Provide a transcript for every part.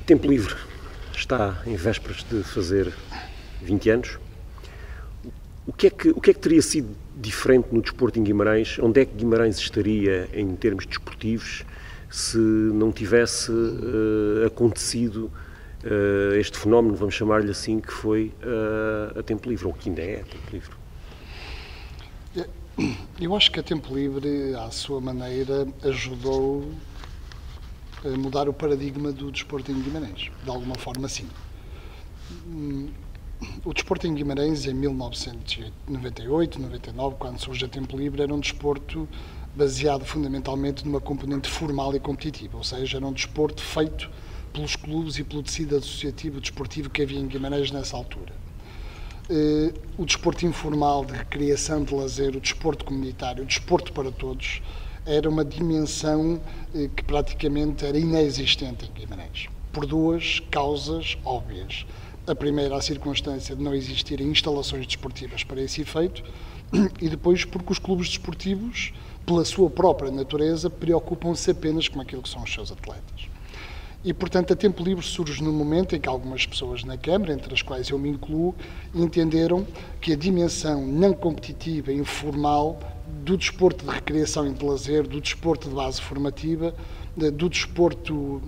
Tempo Livre está em vésperas de fazer 20 anos. O que é que teria sido diferente no desporto em Guimarães? Onde é que Guimarães estaria em termos desportivos se não tivesse acontecido este fenómeno, vamos chamar-lhe assim, que foi a Tempo Livre, ou que ainda é a Tempo Livre? Eu acho que a Tempo Livre, à sua maneira, ajudou a mudar o paradigma do desporto em Guimarães, de alguma forma sim. O desporto em Guimarães, em 1998, 99, quando surge a Tempo Livre, era um desporto baseado fundamentalmente numa componente formal e competitiva, ou seja, era um desporto feito pelos clubes e pelo tecido associativo desportivo que havia em Guimarães nessa altura. O desporto informal, de recreação, de lazer, o desporto comunitário, o desporto para todos, era uma dimensão que praticamente era inexistente em Guimarães, por duas causas óbvias. A primeira, a circunstância de não existirem instalações desportivas para esse efeito, e depois porque os clubes desportivos, pela sua própria natureza, preocupam-se apenas com aquilo que são os seus atletas. E, portanto, a Tempo Livre surge no momento em que algumas pessoas na Câmara, entre as quais eu me incluo, entenderam que a dimensão não competitiva e informal do desporto de recreação e de lazer, do desporto de base formativa, do desporto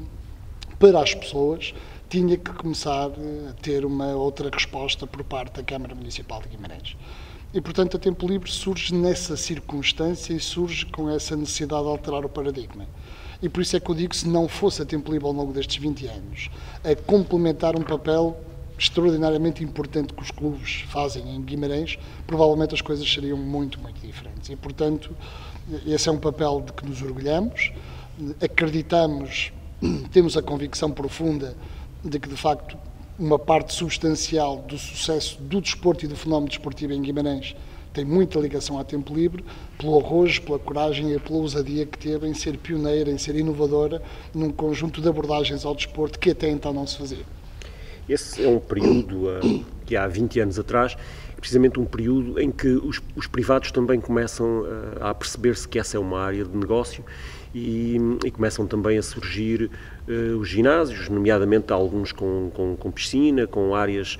para as pessoas, tinha que começar a ter uma outra resposta por parte da Câmara Municipal de Guimarães. E, portanto, a Tempo Livre surge nessa circunstância e surge com essa necessidade de alterar o paradigma. E por isso é que eu digo que se não fosse a Tempo Livre ao longo destes 20 anos a complementar um papel extraordinariamente importante que os clubes fazem em Guimarães, provavelmente as coisas seriam muito, muito diferentes. E, portanto, esse é um papel de que nos orgulhamos, acreditamos, temos a convicção profunda de que, de facto, uma parte substancial do sucesso do desporto e do fenómeno desportivo em Guimarães tem muita ligação à Tempo Livre, pelo arrojo, pela coragem e pela ousadia que teve em ser pioneira, em ser inovadora num conjunto de abordagens ao desporto que até então não se fazia. Esse é um período que há 20 anos atrás, é precisamente um período em que os privados também começam a perceber-se que essa é uma área de negócio e começam também a surgir os ginásios, nomeadamente alguns com piscina, com áreas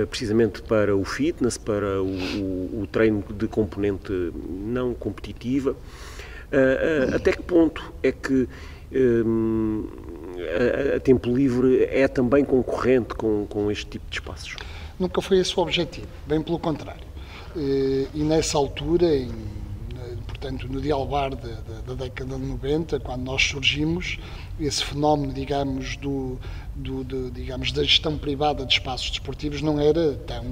precisamente para o fitness, para o treino de componente não competitiva. Até que ponto é que a Tempo Livre é também concorrente com este tipo de espaços? Nunca foi esse o objetivo, bem pelo contrário. E nessa altura, portanto, no dialbar da década de 90, quando nós surgimos, esse fenómeno, digamos, digamos, da gestão privada de espaços desportivos não era tão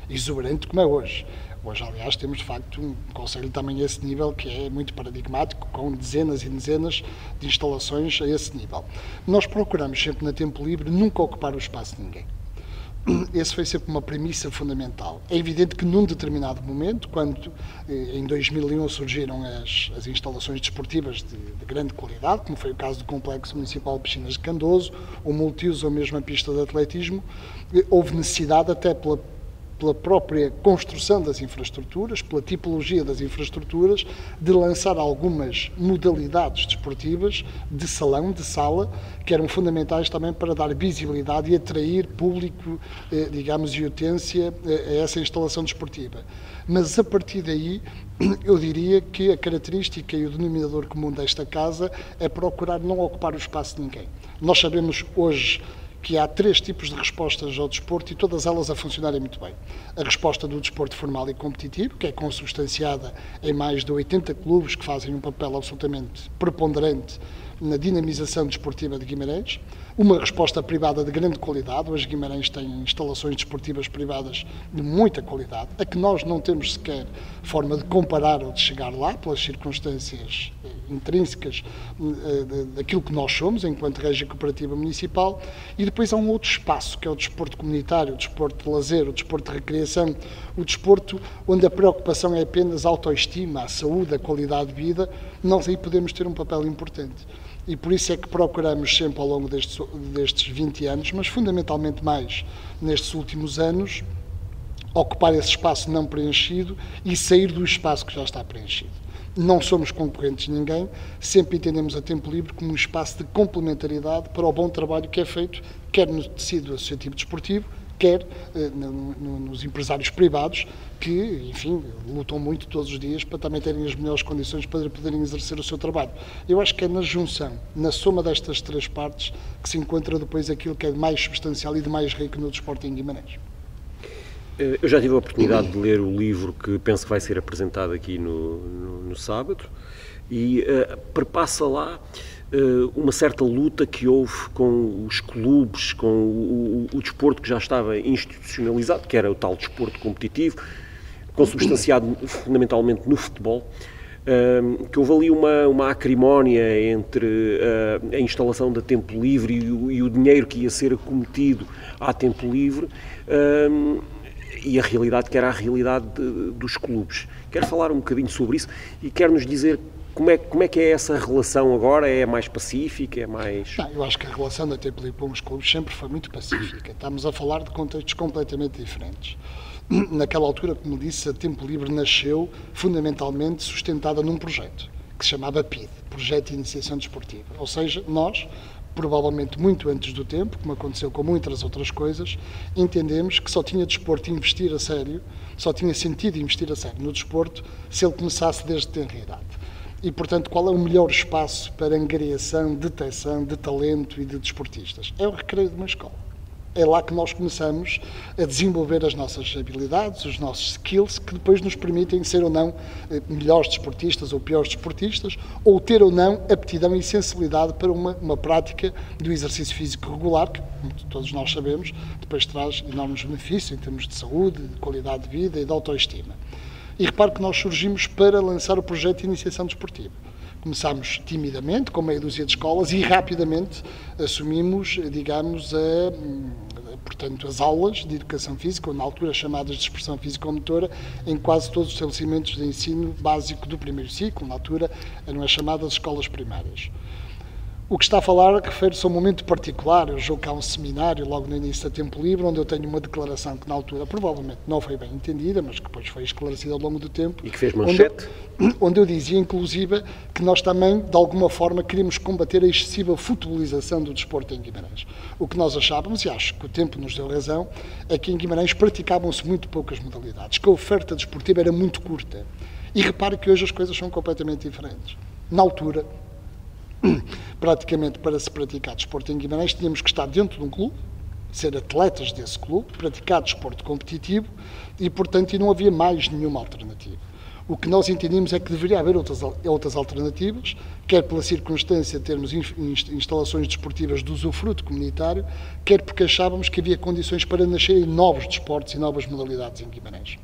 exuberante como é hoje. Hoje, aliás, temos, de facto, um conselho também a esse nível que é muito paradigmático, com dezenas e dezenas de instalações a esse nível. Nós procuramos sempre, na Tempo Livre, nunca ocupar o espaço de ninguém. Esse foi sempre uma premissa fundamental. É evidente que num determinado momento, quando em 2001 surgiram as instalações desportivas de grande qualidade, como foi o caso do Complexo Municipal de Piscinas de Candoso, o multiuso ou mesmo a pista de atletismo, houve necessidade até pela própria construção das infraestruturas, pela tipologia das infraestruturas, de lançar algumas modalidades desportivas de salão, de sala, que eram fundamentais também para dar visibilidade e atrair público, digamos, e utência a essa instalação desportiva. Mas a partir daí, eu diria que a característica e o denominador comum desta casa é procurar não ocupar o espaço de ninguém. Nós sabemos hoje que há 3 tipos de respostas ao desporto e todas elas a funcionarem muito bem. A resposta do desporto formal e competitivo, que é consubstanciada em mais de 80 clubes que fazem um papel absolutamente preponderante na dinamização desportiva de Guimarães. Uma resposta privada de grande qualidade. Hoje Guimarães tem instalações desportivas privadas de muita qualidade, a que nós não temos sequer forma de comparar ou de chegar lá, pelas circunstâncias intrínsecas daquilo que nós somos, enquanto régia cooperativa municipal. E depois há um outro espaço, que é o desporto comunitário, o desporto de lazer, o desporto de recreação, o desporto onde a preocupação é apenas a autoestima, a saúde, a qualidade de vida. Nós aí podemos ter um papel importante. E por isso é que procuramos sempre ao longo destes 20 anos, mas fundamentalmente mais nestes últimos anos, ocupar esse espaço não preenchido e sair do espaço que já está preenchido. Não somos concorrentes de ninguém, sempre entendemos a Tempo Livre como um espaço de complementaridade para o bom trabalho que é feito, quer no tecido associativo desportivo, quer nos empresários privados que, enfim, lutam muito todos os dias para também terem as melhores condições para poderem exercer o seu trabalho. Eu acho que é na junção, na soma destas três partes, que se encontra depois aquilo que é de mais substancial e de mais rico no desporto em Guimarães. Eu já tive a oportunidade de ler o livro que penso que vai ser apresentado aqui no sábado e perpassa lá uma certa luta que houve com os clubes, com o desporto que já estava institucionalizado, que era o tal desporto competitivo, consubstanciado fundamentalmente no futebol, que houve ali uma acrimónia entre a instalação da Tempo Livre e o dinheiro que ia ser acometido à Tempo Livre, e a realidade que era a realidade dos clubes. Quero falar um bocadinho sobre isso e quero nos dizer como é que é essa relação agora? É mais pacífica? É mais... Não, eu acho que a relação da Tempo Livre com os clubes sempre foi muito pacífica. Estamos a falar de contextos completamente diferentes. Naquela altura, como disse, a Tempo Livre nasceu fundamentalmente sustentada num projeto que se chamava PID, Projeto de Iniciação Desportiva. Ou seja, nós, provavelmente muito antes do tempo, como aconteceu com muitas outras coisas, entendemos que só tinha desporto investir a sério, só tinha sentido investir a sério no desporto se ele começasse desde tenra idade. E, portanto, qual é o melhor espaço para angariação, detecção de talento e de desportistas? É o recreio de uma escola. É lá que nós começamos a desenvolver as nossas habilidades, os nossos skills, que depois nos permitem ser ou não melhores desportistas ou piores desportistas, ou ter ou não aptidão e sensibilidade para uma prática do exercício físico regular, que, como todos nós sabemos, depois traz enormes benefícios em termos de saúde, de qualidade de vida e de autoestima. E repare que nós surgimos para lançar o projeto de iniciação desportiva. Começámos timidamente, com meia dúzia de escolas, e rapidamente assumimos, digamos, portanto, as aulas de educação física, ou na altura chamadas de expressão físico-motora, em quase todos os estabelecimentos de ensino básico do primeiro ciclo. Na altura eram as chamadas escolas primárias. O que está a falar refere-se a um momento particular. Eu julgo que há um seminário logo no início da Tempo Livre, onde eu tenho uma declaração que na altura provavelmente não foi bem entendida, mas que depois foi esclarecida ao longo do tempo. E que fez manchete. Onde eu dizia, inclusive, que nós também, de alguma forma, queríamos combater a excessiva futebolização do desporto em Guimarães. O que nós achávamos, e acho que o tempo nos deu razão, é que em Guimarães praticavam-se muito poucas modalidades, que a oferta desportiva era muito curta. E repare que hoje as coisas são completamente diferentes. Na altura, praticamente para se praticar desporto em Guimarães, tínhamos que estar dentro de um clube, ser atletas desse clube, praticar desporto competitivo e, portanto, não havia mais nenhuma alternativa. O que nós entendíamos é que deveria haver outras alternativas, quer pela circunstância de termos instalações desportivas de usufruto comunitário, quer porque achávamos que havia condições para nascerem novos desportos e novas modalidades em Guimarães.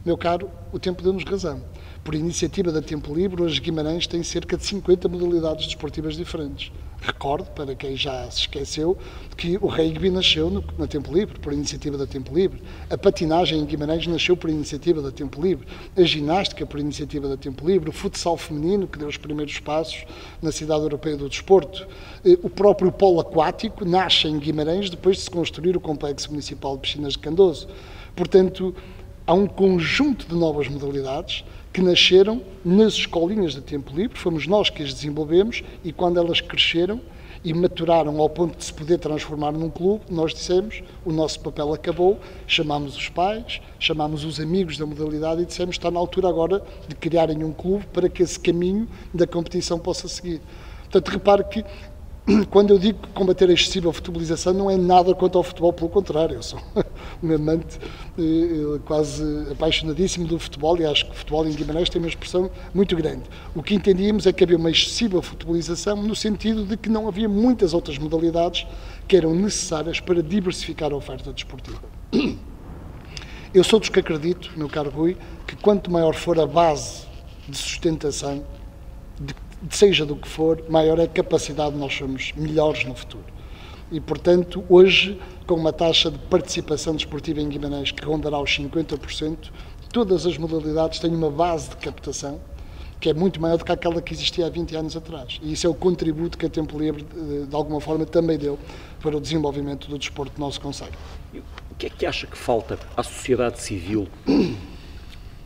Meu caro, o tempo deu-nos razão. Por iniciativa da Tempo Livre, hoje Guimarães tem cerca de 50 modalidades desportivas diferentes. Recordo, para quem já se esqueceu, que o rugby nasceu na Tempo Livre, por iniciativa da Tempo Livre. A patinagem em Guimarães nasceu por iniciativa da Tempo Livre. A ginástica por iniciativa da Tempo Livre. O futsal feminino, que deu os primeiros passos na Cidade Europeia do Desporto. O próprio polo aquático nasce em Guimarães depois de se construir o Complexo Municipal de Piscinas de Candoso. Portanto, há um conjunto de novas modalidades que nasceram nas escolinhas de Tempo Livre, fomos nós que as desenvolvemos, e quando elas cresceram e maturaram ao ponto de se poder transformar num clube, nós dissemos, o nosso papel acabou, chamámos os pais, chamámos os amigos da modalidade e dissemos, está na altura agora de criarem um clube para que esse caminho da competição possa seguir. Portanto, repare que quando eu digo combater a excessiva futebolização, não é nada quanto ao futebol, pelo contrário, eu sou um amante quase apaixonadíssimo do futebol e acho que o futebol em Guimarães tem uma expressão muito grande. O que entendíamos é que havia uma excessiva futebolização no sentido de que não havia muitas outras modalidades que eram necessárias para diversificar a oferta desportiva. Eu sou dos que acredito, meu caro Rui, que quanto maior for a base de sustentação, seja do que for, maior é a capacidade de nós sermos melhores no futuro. E, portanto, hoje, com uma taxa de participação desportiva em Guimarães que rondará os 50%, todas as modalidades têm uma base de captação que é muito maior do que aquela que existia há 20 anos atrás. E isso é o contributo que a Tempo Livre, de alguma forma, também deu para o desenvolvimento do desporto do nosso concelho. O que é que acha que falta à sociedade civil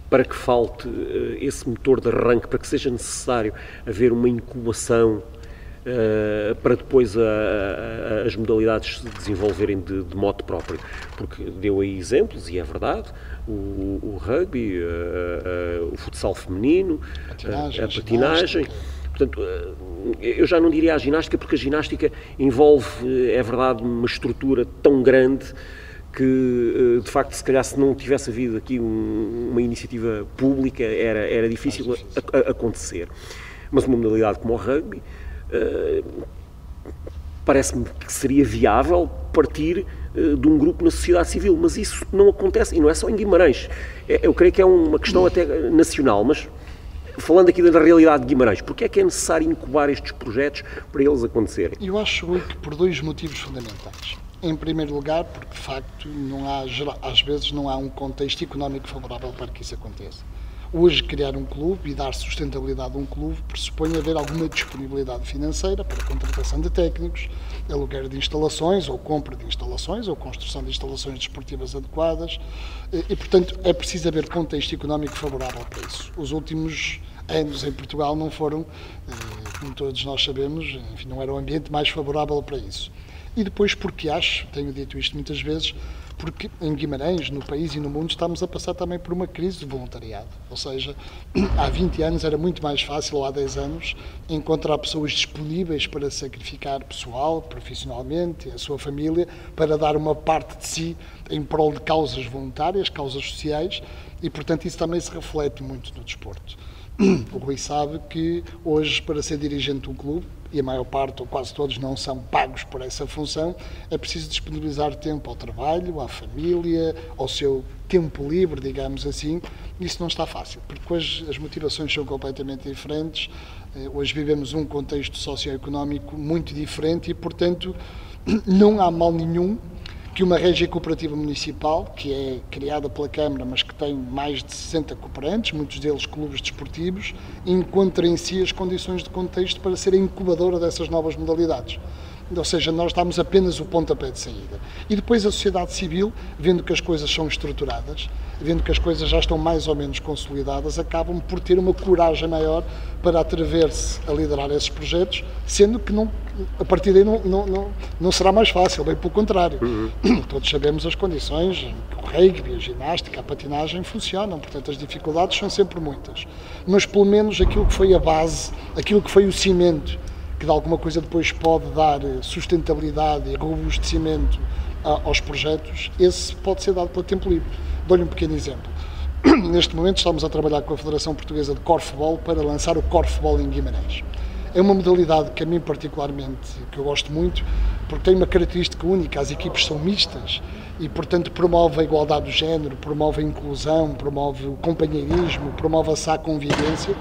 para que falte esse motor de arranque, para que seja necessário haver uma incubação para depois as modalidades se desenvolverem de modo próprio. Porque deu aí exemplos, e é verdade, o rugby, o futsal feminino, a patinagem. Portanto, eu já não diria a ginástica, porque a ginástica envolve, é verdade, uma estrutura tão grande que, de facto, se calhar se não tivesse havido aqui uma iniciativa pública, era difícil acontecer. Mas uma modalidade como o rugby, parece-me que seria viável partir de um grupo na sociedade civil, mas isso não acontece, e não é só em Guimarães. Eu creio que é uma questão até nacional, mas falando aqui da realidade de Guimarães, porque é que é necessário incubar estes projetos para eles acontecerem? Eu acho que por dois motivos fundamentais. Em primeiro lugar, porque de facto às vezes não há um contexto económico favorável para que isso aconteça. Hoje, criar um clube e dar sustentabilidade a um clube pressupõe haver alguma disponibilidade financeira para a contratação de técnicos, aluguer de instalações, ou compra de instalações, ou construção de instalações desportivas adequadas, e, portanto, é preciso haver contexto económico favorável para isso. Os últimos anos em Portugal não foram, como todos nós sabemos, enfim, não era o ambiente mais favorável para isso. E depois, porque acho, tenho dito isto muitas vezes, porque em Guimarães, no país e no mundo, estamos a passar também por uma crise de voluntariado. Ou seja, há 20 anos era muito mais fácil, ou há 10 anos, encontrar pessoas disponíveis para sacrificar pessoal, profissionalmente, a sua família, para dar uma parte de si em prol de causas voluntárias, causas sociais, e, portanto, isso também se reflete muito no desporto. O Rui sabe que hoje, para ser dirigente de um clube, e a maior parte, ou quase todos, não são pagos por essa função, é preciso disponibilizar tempo ao trabalho, à família, ao seu tempo livre, digamos assim. Isso não está fácil, porque hoje as motivações são completamente diferentes. Hoje vivemos um contexto socioeconómico muito diferente e, portanto, não há mal nenhum que uma régia cooperativa municipal, que é criada pela Câmara, mas que tem mais de 60 cooperantes, muitos deles clubes desportivos, encontre em si as condições de contexto para ser a incubadora dessas novas modalidades. Ou seja, nós damos apenas o pontapé de saída. E depois a sociedade civil, vendo que as coisas são estruturadas, vendo que as coisas já estão mais ou menos consolidadas, acabam por ter uma coragem maior para atrever-se a liderar esses projetos, sendo que a partir daí não será mais fácil, bem pelo contrário. Todos sabemos as condições em que o rugby, a ginástica, a patinagem funcionam, portanto as dificuldades são sempre muitas. Mas pelo menos aquilo que foi a base, aquilo que foi o cimento, que de alguma coisa depois pode dar sustentabilidade e robustecimento aos projetos, esse pode ser dado pelo tempo livre. Dou-lhe um pequeno exemplo. Neste momento estamos a trabalhar com a Federação Portuguesa de Corfball para lançar o Corfball em Guimarães. É uma modalidade que a mim particularmente, que eu gosto muito, porque tem uma característica única, as equipes são mistas e, portanto, promove a igualdade do género, promove a inclusão, promove o companheirismo, promove a convivência.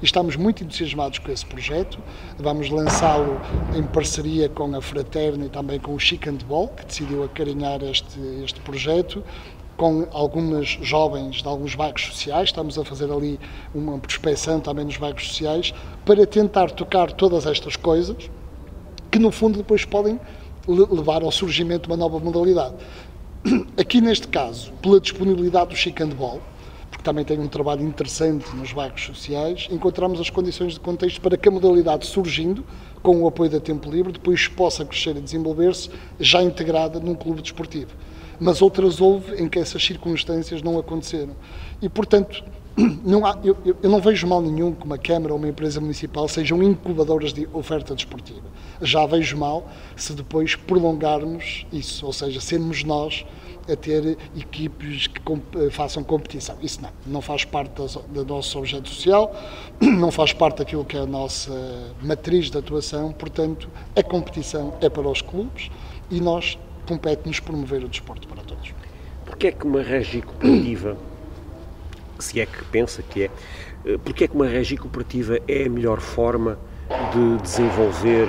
E estamos muito entusiasmados com esse projeto. Vamos lançá-lo em parceria com a Fraterna e também com o Chic Handball, que decidiu acarinhar este projeto, com algumas jovens de alguns bairros sociais. Estamos a fazer ali uma prospecção também nos bairros sociais para tentar tocar todas estas coisas que, no fundo, depois podem levar ao surgimento de uma nova modalidade. Aqui, neste caso, pela disponibilidade do Chic Handball, porque também tem um trabalho interessante nos bairros sociais, encontramos as condições de contexto para que a modalidade, surgindo, com o apoio da Tempo Livre, depois possa crescer e desenvolver-se já integrada num clube desportivo. Mas outras houve em que essas circunstâncias não aconteceram. E, portanto, eu não vejo mal nenhum que uma Câmara ou uma empresa municipal sejam incubadoras de oferta desportiva. Já vejo mal se depois prolongarmos isso, ou seja, sermos nós a ter equipes que façam competição. Isso não faz parte do nosso objeto social, não faz parte daquilo que é a nossa matriz de atuação, portanto, a competição é para os clubes e nós compete-nos promover o desporto para todos. Porquê é que uma régia cooperativa, se é que pensa que porquê é que uma régia cooperativa é a melhor forma de desenvolver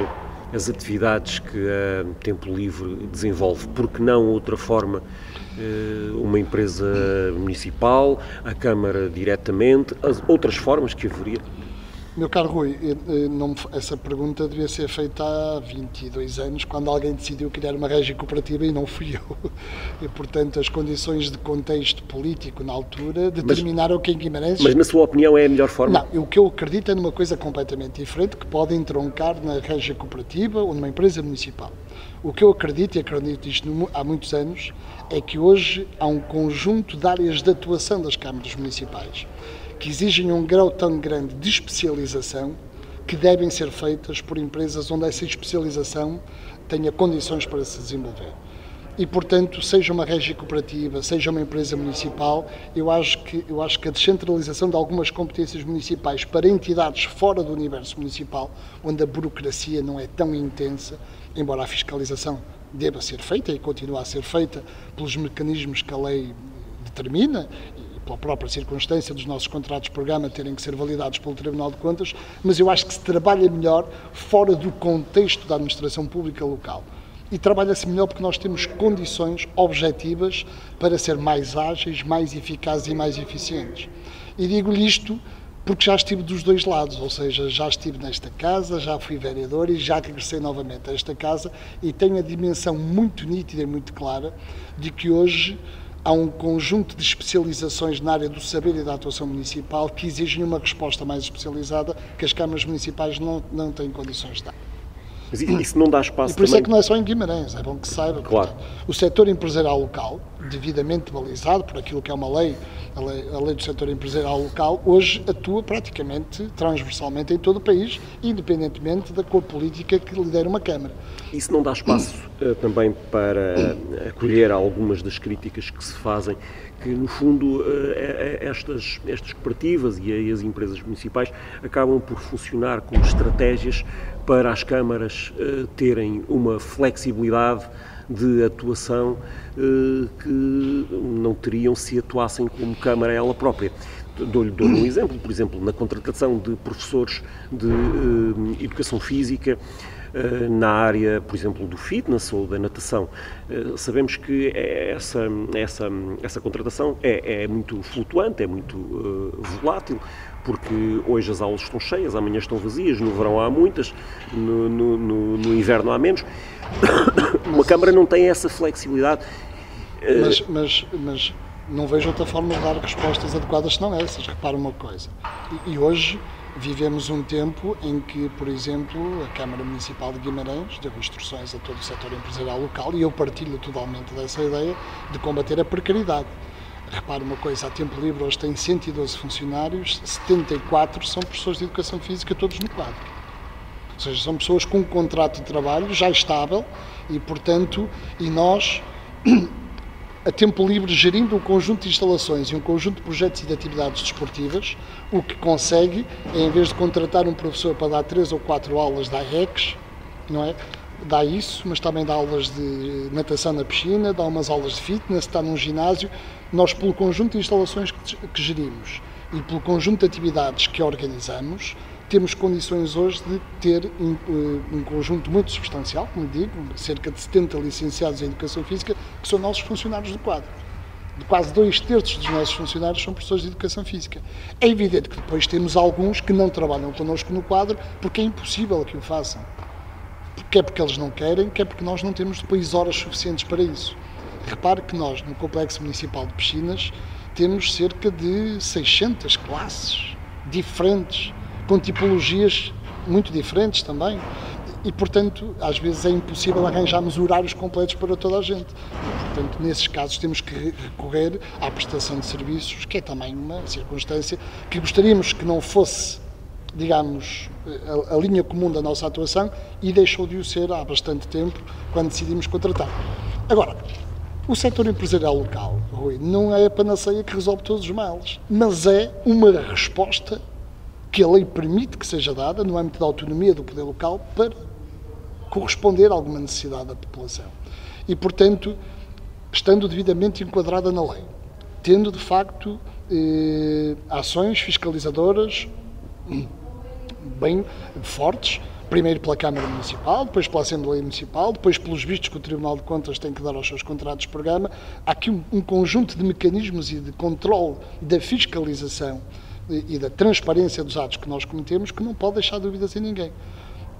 as atividades que a Tempo Livre desenvolve? Porque não outra forma, uma empresa municipal, a Câmara diretamente, as outras formas que haveria? Meu caro Rui, essa pergunta devia ser feita há 22 anos, quando alguém decidiu criar uma régia cooperativa e não fui eu. E, portanto, as condições de contexto político na altura determinaram que em Guimarães... Mas, na sua opinião, é a melhor forma? Não, o que eu acredito é numa coisa completamente diferente, que pode entroncar na régia cooperativa ou numa empresa municipal. O que eu acredito, e acredito isto há muitos anos, é que hoje há um conjunto de áreas de atuação das câmaras municipais que exigem um grau tão grande de especialização que devem ser feitas por empresas onde essa especialização tenha condições para se desenvolver. E, portanto, seja uma régia cooperativa, seja uma empresa municipal, eu acho que a descentralização de algumas competências municipais para entidades fora do universo municipal, onde a burocracia não é tão intensa, embora a fiscalização deva ser feita e continue a ser feita pelos mecanismos que a lei determina, pela própria circunstância dos nossos contratos de programa terem que ser validados pelo Tribunal de Contas, mas eu acho que se trabalha melhor fora do contexto da administração pública local. E trabalha-se melhor porque nós temos condições objetivas para ser mais ágeis, mais eficazes e mais eficientes. E digo-lhe isto porque já estive dos dois lados, ou seja, já estive nesta casa, já fui vereador e já regressei novamente a esta casa e tenho a dimensão muito nítida e muito clara de que hoje há um conjunto de especializações na área do saber e da atuação municipal que exigem uma resposta mais especializada que as câmaras municipais não têm condições de dar. Mas isso não dá espaço e por isso também... é que não é só em Guimarães, é bom que se saiba. Claro. Portanto, o setor empresarial local, devidamente balizado por aquilo que é uma lei, a lei do setor empresarial local, hoje atua praticamente transversalmente em todo o país, independentemente da cor política que lidera uma Câmara. Isso não dá espaço também para acolher algumas das críticas que se fazem, que no fundo estas cooperativas e as empresas municipais acabam por funcionar como estratégias para as câmaras terem uma flexibilidade de atuação que não teriam se atuassem como Câmara ela própria. Dou-lhe um exemplo, por exemplo, na contratação de professores de educação física, na área, por exemplo, do fitness ou da natação. Sabemos que essa contratação é muito flutuante, é muito volátil, porque hoje as aulas estão cheias, amanhã estão vazias, no verão há muitas, no inverno há menos. Uma Câmara não tem essa flexibilidade. Mas não vejo outra forma de dar respostas adequadas senão essas. Repara uma coisa. E hoje vivemos um tempo em que, por exemplo, a Câmara Municipal de Guimarães deu instruções a todo o setor empresarial local e eu partilho totalmente dessa ideia de combater a precariedade. Repare uma coisa, a Tempo Livre hoje tem 112 funcionários, 74 são professores de Educação Física, todos no quadro. Ou seja, são pessoas com um contrato de trabalho já estável e, portanto, nós, a Tempo Livre, gerindo um conjunto de instalações e um conjunto de projetos e de atividades desportivas, o que consegue é, em vez de contratar um professor para dar 3 ou 4 aulas da AECs, não é? Dá isso, mas também dá aulas de natação na piscina, dá umas aulas de fitness, está num ginásio. Nós, pelo conjunto de instalações que gerimos e pelo conjunto de atividades que organizamos, temos condições hoje de ter um conjunto muito substancial, como digo, cerca de 70 licenciados em Educação Física, que são nossos funcionários do quadro. De quase 2/3 dos nossos funcionários são professores de Educação Física. É evidente que depois temos alguns que não trabalham connosco no quadro porque é impossível que o façam. Quer porque eles não querem, quer porque nós não temos depois horas suficientes para isso. Repare que nós, no Complexo Municipal de Piscinas, temos cerca de 600 classes diferentes, com tipologias muito diferentes também. E, portanto, às vezes é impossível arranjarmos horários completos para toda a gente. E, portanto, nesses casos temos que recorrer à prestação de serviços, que é também uma circunstância que gostaríamos que não fosse, digamos, a linha comum da nossa atuação e deixou de o ser há bastante tempo, quando decidimos contratar. Agora, o setor empresarial local, Rui, não é a panaceia que resolve todos os males, mas é uma resposta que a lei permite que seja dada no âmbito da autonomia do poder local para corresponder a alguma necessidade da população. E, portanto, estando devidamente enquadrada na lei, tendo, de facto, ações fiscalizadoras bem fortes, primeiro pela Câmara Municipal, depois pela Assembleia Municipal, depois pelos vistos que o Tribunal de Contas tem que dar aos seus contratos de programa. Há aqui um conjunto de mecanismos e de controle da fiscalização e da transparência dos atos que nós cometemos, que não pode deixar dúvidas em ninguém.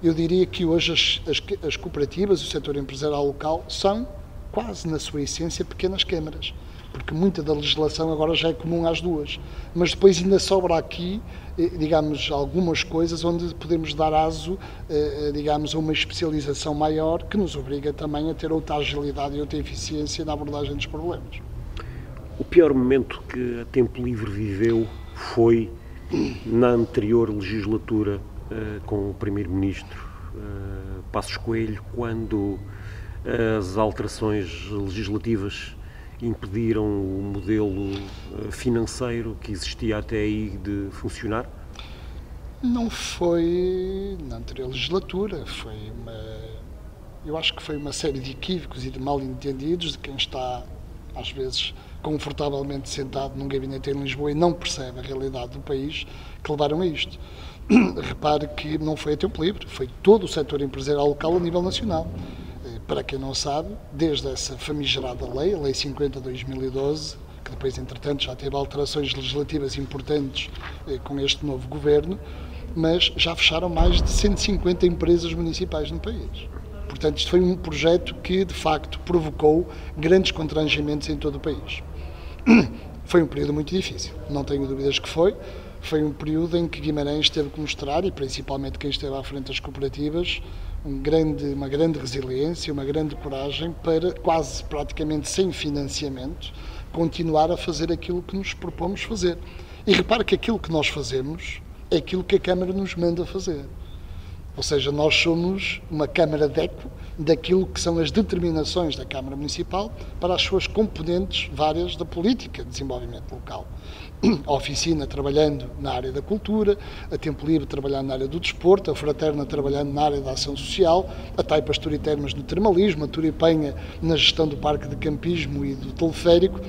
Eu diria que hoje as cooperativas, o setor empresarial local, são quase na sua essência pequenas câmaras, porque muita da legislação agora já é comum às duas, mas depois ainda sobra aqui, digamos, algumas coisas onde podemos dar aso, digamos, a uma especialização maior que nos obriga também a ter outra agilidade e outra eficiência na abordagem dos problemas. O pior momento que a Tempo Livre viveu foi na anterior legislatura com o Primeiro-Ministro Passos Coelho, quando as alterações legislativas impediram o modelo financeiro que existia até aí de funcionar? Não foi na anterior legislatura, eu acho que foi uma série de equívocos e de mal-entendidos de quem está, às vezes, confortavelmente sentado num gabinete em Lisboa e não percebe a realidade do país, que levaram a isto. Repare que não foi a Tempo Livre, foi todo o setor empresarial local a nível nacional. Para quem não sabe, desde essa famigerada lei, a Lei 50/2012, que depois, entretanto, já teve alterações legislativas importantes com este novo governo, mas já fecharam mais de 150 empresas municipais no país. Portanto, isto foi um projeto que, de facto, provocou grandes constrangimentos em todo o país. Foi um período muito difícil, não tenho dúvidas que foi. Foi um período em que Guimarães teve que mostrar, e principalmente quem esteve à frente das cooperativas, uma grande resiliência, uma grande coragem para, quase praticamente sem financiamento, continuar a fazer aquilo que nos propomos fazer. E repare que aquilo que nós fazemos é aquilo que a Câmara nos manda fazer. Ou seja, nós somos uma Câmara de eco daquilo que são as determinações da Câmara Municipal para as suas componentes várias da política de desenvolvimento local. A Oficina trabalhando na área da cultura, a Tempo Livre trabalhando na área do desporto, a Fraterna trabalhando na área da ação social, a Taipas Turitermas no termalismo, a Turipenha na gestão do parque de campismo e do teleférico.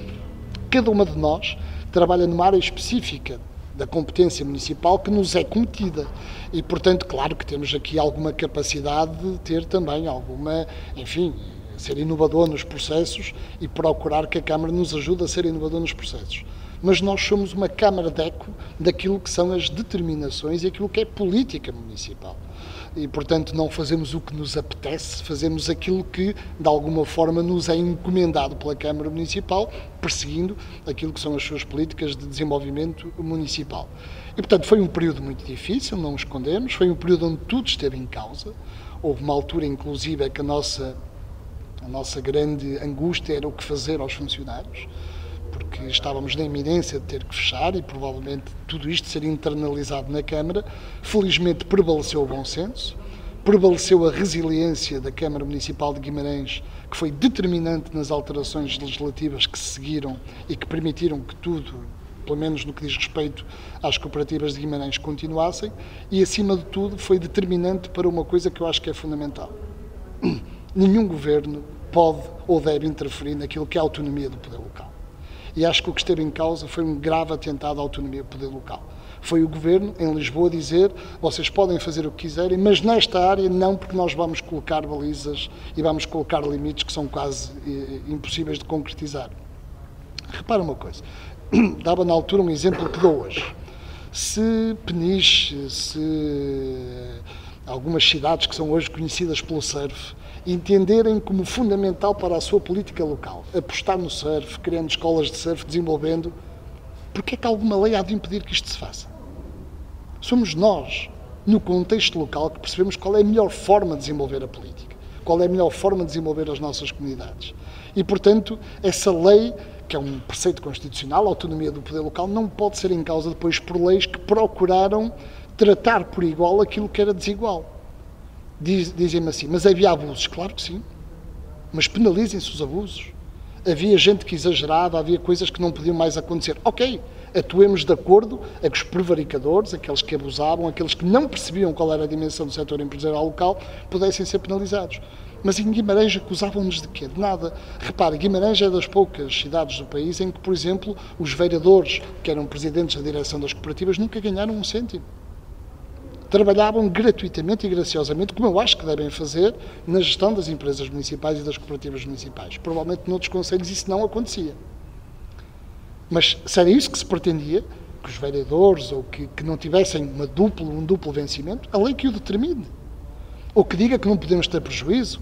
Cada uma de nós trabalha numa área específica da competência municipal que nos é cometida e, portanto, claro que temos aqui alguma capacidade de ter também alguma, enfim, ser inovador nos processos e procurar que a Câmara nos ajude a ser inovador nos processos. Mas nós somos uma Câmara de eco daquilo que são as determinações e aquilo que é política municipal. E, portanto, não fazemos o que nos apetece, fazemos aquilo que, de alguma forma, nos é encomendado pela Câmara Municipal, perseguindo aquilo que são as suas políticas de desenvolvimento municipal. E, portanto, foi um período muito difícil, não o escondemos, foi um período onde tudo esteve em causa. Houve uma altura, inclusive, é que a nossa grande angústia era o que fazer aos funcionários, porque estávamos na iminência de ter que fechar e provavelmente tudo isto seria internalizado na Câmara. Felizmente prevaleceu o bom senso, prevaleceu a resiliência da Câmara Municipal de Guimarães, que foi determinante nas alterações legislativas que se seguiram e que permitiram que tudo, pelo menos no que diz respeito às cooperativas de Guimarães, continuassem, e acima de tudo foi determinante para uma coisa que eu acho que é fundamental. Nenhum governo pode ou deve interferir naquilo que é a autonomia do poder local. E acho que o que esteve em causa foi um grave atentado à autonomia do poder local. Foi o Governo, em Lisboa, dizer: vocês podem fazer o que quiserem, mas nesta área não, porque nós vamos colocar balizas e vamos colocar limites que são quase impossíveis de concretizar. Repara uma coisa, dava na altura um exemplo que dou hoje. Se Peniche, se algumas cidades que são hoje conhecidas pelo surf, entenderem como fundamental para a sua política local, apostar no surf, criando escolas de surf, desenvolvendo, porque é que alguma lei há de impedir que isto se faça? Somos nós, no contexto local, que percebemos qual é a melhor forma de desenvolver a política, qual é a melhor forma de desenvolver as nossas comunidades. E, portanto, essa lei, que é um preceito constitucional, a autonomia do poder local, não pode ser em causa depois por leis que procuraram tratar por igual aquilo que era desigual. Dizem-me assim, mas havia abusos? Claro que sim, mas penalizem-se os abusos. Havia gente que exagerava, havia coisas que não podiam mais acontecer. Ok, atuemos de acordo a que os prevaricadores, aqueles que abusavam, aqueles que não percebiam qual era a dimensão do setor empresarial local, pudessem ser penalizados. Mas em Guimarães acusavam-nos de quê? De nada. Repare, Guimarães é das poucas cidades do país em que, por exemplo, os vereadores, que eram presidentes da direção das cooperativas, nunca ganharam um cêntimo. Trabalhavam gratuitamente e graciosamente, como eu acho que devem fazer, na gestão das empresas municipais e das cooperativas municipais. Provavelmente noutros concelhos isso não acontecia. Mas se era isso que se pretendia, que os vereadores ou que não tivessem um duplo vencimento, a lei que o determine. Ou que diga que não podemos ter prejuízo.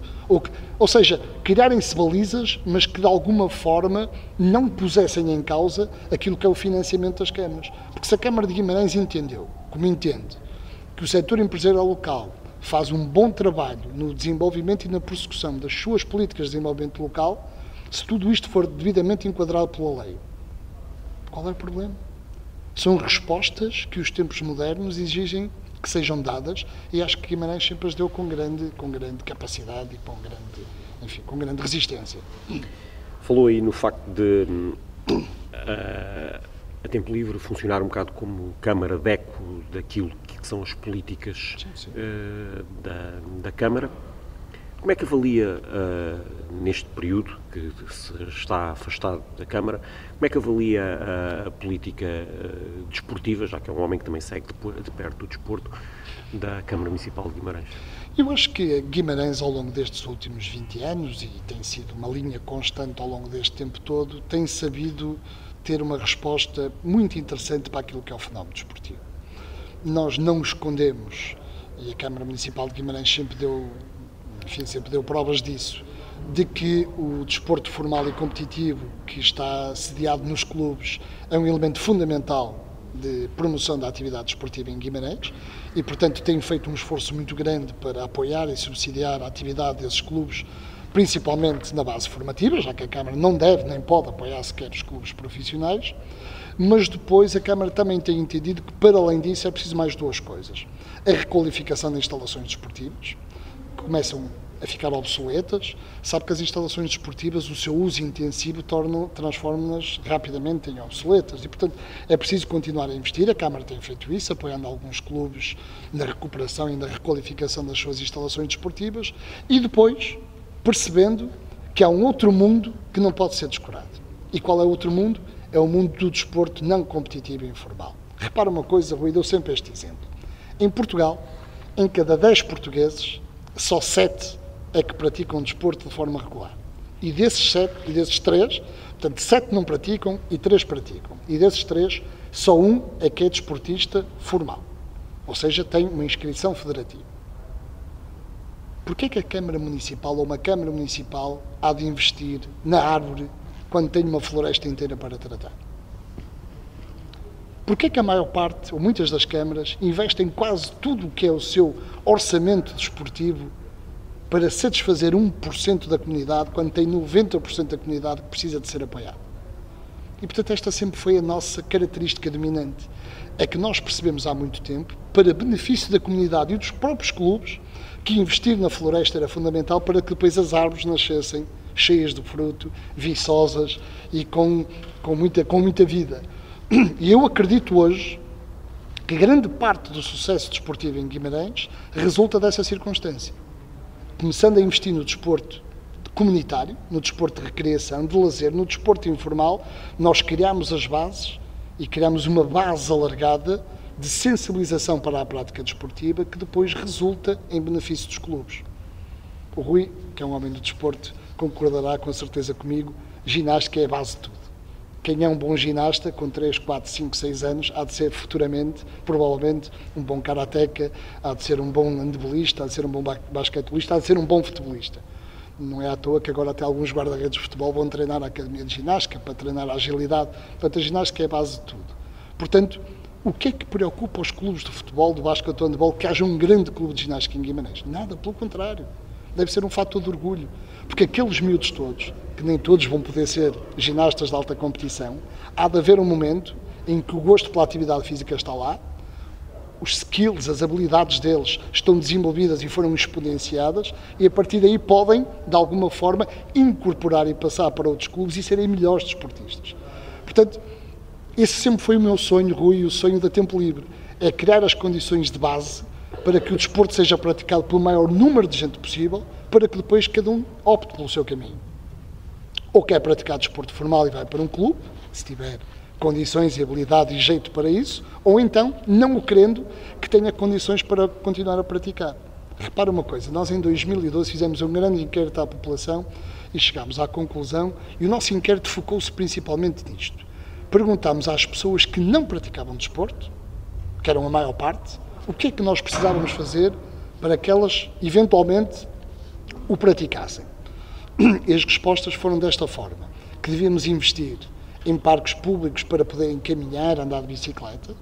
Ou seja, criarem-se balizas, mas que de alguma forma não pusessem em causa aquilo que é o financiamento das câmaras. Porque se a Câmara de Guimarães entendeu, como entende, que o setor empresarial local faz um bom trabalho no desenvolvimento e na prossecução das suas políticas de desenvolvimento local, se tudo isto for devidamente enquadrado pela lei, qual é o problema? São respostas que os tempos modernos exigem que sejam dadas, e acho que Guimarães sempre as deu com grande capacidade e com grande resistência. Falou aí no facto de a Tempo Livre funcionar um bocado como câmara de eco daquilo que são as políticas da Câmara. Como é que avalia, neste período que se está afastado da Câmara, como é que avalia a política desportiva, já que é um homem que também segue de perto o desporto, da Câmara Municipal de Guimarães? Eu acho que Guimarães, ao longo destes últimos 20 anos, e tem sido uma linha constante ao longo deste tempo todo, tem sabido ter uma resposta muito interessante para aquilo que é o fenómeno desportivo. Nós não escondemos, e a Câmara Municipal de Guimarães sempre deu provas disso, de que o desporto formal e competitivo que está sediado nos clubes é um elemento fundamental de promoção da atividade desportiva em Guimarães e, portanto, tem feito um esforço muito grande para apoiar e subsidiar a atividade desses clubes, principalmente na base formativa, já que a Câmara não deve nem pode apoiar sequer os clubes profissionais, mas depois a Câmara também tem entendido que, para além disso, é preciso mais duas coisas. A requalificação de instalações desportivas, que começam a ficar obsoletas. Sabe que as instalações desportivas, o seu uso intensivo transforma-nas rapidamente em obsoletas e, portanto, é preciso continuar a investir. A Câmara tem feito isso, apoiando alguns clubes na recuperação e na requalificação das suas instalações desportivas e depois percebendo que há um outro mundo que não pode ser descurado. E qual é o outro mundo? É o mundo do desporto não competitivo e informal. Repara uma coisa, Rui, dou sempre este exemplo. Em Portugal, em cada 10 portugueses, só 7 é que praticam desporto de forma regular. E desses 3, portanto, 7 não praticam e 3 praticam. E desses 3, só um é que é desportista formal. Ou seja, tem uma inscrição federativa. Porquê que a Câmara Municipal ou uma Câmara Municipal há de investir na árvore quando tem uma floresta inteira para tratar? Porquê que a maior parte, ou muitas das câmaras, investem quase tudo o que é o seu orçamento desportivo para satisfazer 1% da comunidade, quando tem 90% da comunidade que precisa de ser apoiada? E, portanto, esta sempre foi a nossa característica dominante. É que nós percebemos há muito tempo, para benefício da comunidade e dos próprios clubes, que investir na floresta era fundamental para que depois as árvores nascessem cheias de fruto, viçosas e com muita vida. E eu acredito hoje que grande parte do sucesso desportivo em Guimarães resulta dessa circunstância. Começando a investir no desporto comunitário, no desporto de recreação, de lazer, no desporto informal, nós criámos as bases e criámos uma base alargada de sensibilização para a prática desportiva que depois resulta em benefício dos clubes. O Rui, que é um homem do desporto, concordará com certeza comigo, ginástica é a base de tudo. Quem é um bom ginasta, com 3, 4, 5, 6 anos, há de ser futuramente, provavelmente, um bom karateca, há de ser um bom handebolista, há de ser um bom basquetebolista, há de ser um bom futebolista. Não é à toa que agora até alguns guarda-redes de futebol vão treinar a academia de ginástica para treinar a agilidade. Portanto, a ginástica é a base de tudo. Portanto, o que é que preocupa os clubes de futebol, de basquete ou handebol, que haja um grande clube de ginástica em Guimarães? Nada, pelo contrário. Deve ser um fator de orgulho. Porque aqueles miúdos todos, que nem todos vão poder ser ginastas de alta competição, há de haver um momento em que o gosto pela atividade física está lá, os skills, as habilidades deles estão desenvolvidas e foram exponenciadas e a partir daí podem, de alguma forma, incorporar e passar para outros clubes e serem melhores desportistas. Portanto, esse sempre foi o meu sonho, Rui, e o sonho da Tempo Livre, é criar as condições de base para que o desporto seja praticado pelo maior número de gente possível, para que depois cada um opte pelo seu caminho. Ou quer praticar desporto formal e vai para um clube, se tiver condições e habilidade e jeito para isso, ou então, não o querendo, que tenha condições para continuar a praticar. Repara uma coisa, nós em 2012 fizemos um grande inquérito à população e chegámos à conclusão, e o nosso inquérito focou-se principalmente nisto. perguntámos às pessoas que não praticavam desporto, que eram a maior parte, o que é que nós precisávamos fazer para que elas, eventualmente, o praticassem. E as respostas foram desta forma, que devíamos investir em parques públicos para poderem caminhar, andar de bicicleta,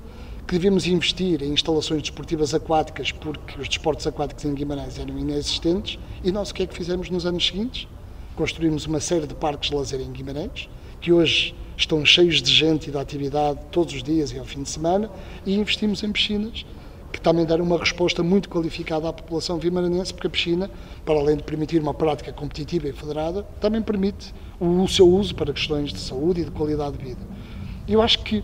que devíamos investir em instalações desportivas aquáticas, porque os desportos aquáticos em Guimarães eram inexistentes, e nós o que é que fizemos nos anos seguintes? Construímos uma série de parques de lazer em Guimarães, que hoje estão cheios de gente e de atividade todos os dias e ao fim de semana, e investimos em piscinas, que também deram uma resposta muito qualificada à população vimaranense, porque a piscina, para além de permitir uma prática competitiva e federada, também permite o seu uso para questões de saúde e de qualidade de vida. E eu acho que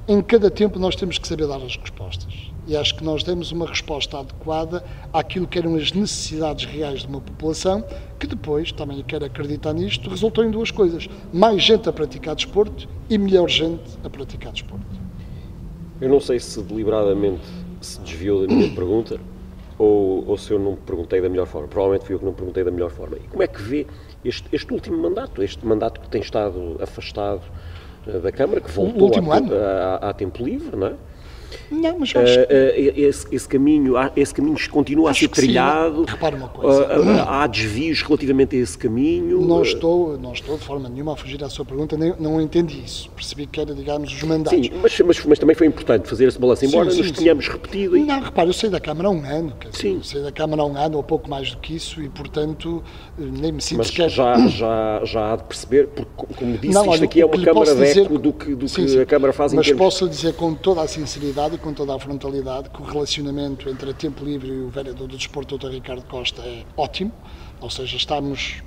em cada tempo nós temos que saber dar as respostas. E acho que nós demos uma resposta adequada àquilo que eram as necessidades reais de uma população, que depois, também quero acreditar nisto, resultou em duas coisas. Mais gente a praticar desporto e melhor gente a praticar desporto. Eu não sei se deliberadamente se desviou da minha pergunta ou se eu não perguntei da melhor forma. Provavelmente fui eu que não perguntei da melhor forma. E como é que vê este último mandato, este mandato que tem estado afastado da Câmara, que voltou à Tempo Livre, não é? Não, mas acho que... esse caminho continua a ser trilhado. Repara uma coisa. Há desvios relativamente a esse caminho. Não estou de forma nenhuma a fugir à sua pergunta, não entendi isso. Percebi que era, digamos, os mandatos. Sim, mas também foi importante fazer esse balanço, embora nos tenhamos repetido. Não, repara, eu saí da Câmara há um ano. Eu saí da Câmara há um ano, ou pouco mais do que isso, e, portanto, nem me sinto sequer... Mas já há de perceber, porque, como disse, isto aqui é uma Câmara de eco do que a Câmara faz em termos... Mas posso dizer com toda a sinceridade e com toda a frontalidade que o relacionamento entre a Tempo Livre e o vereador do Desporto, Dr. Ricardo Costa, é ótimo, ou seja, estamos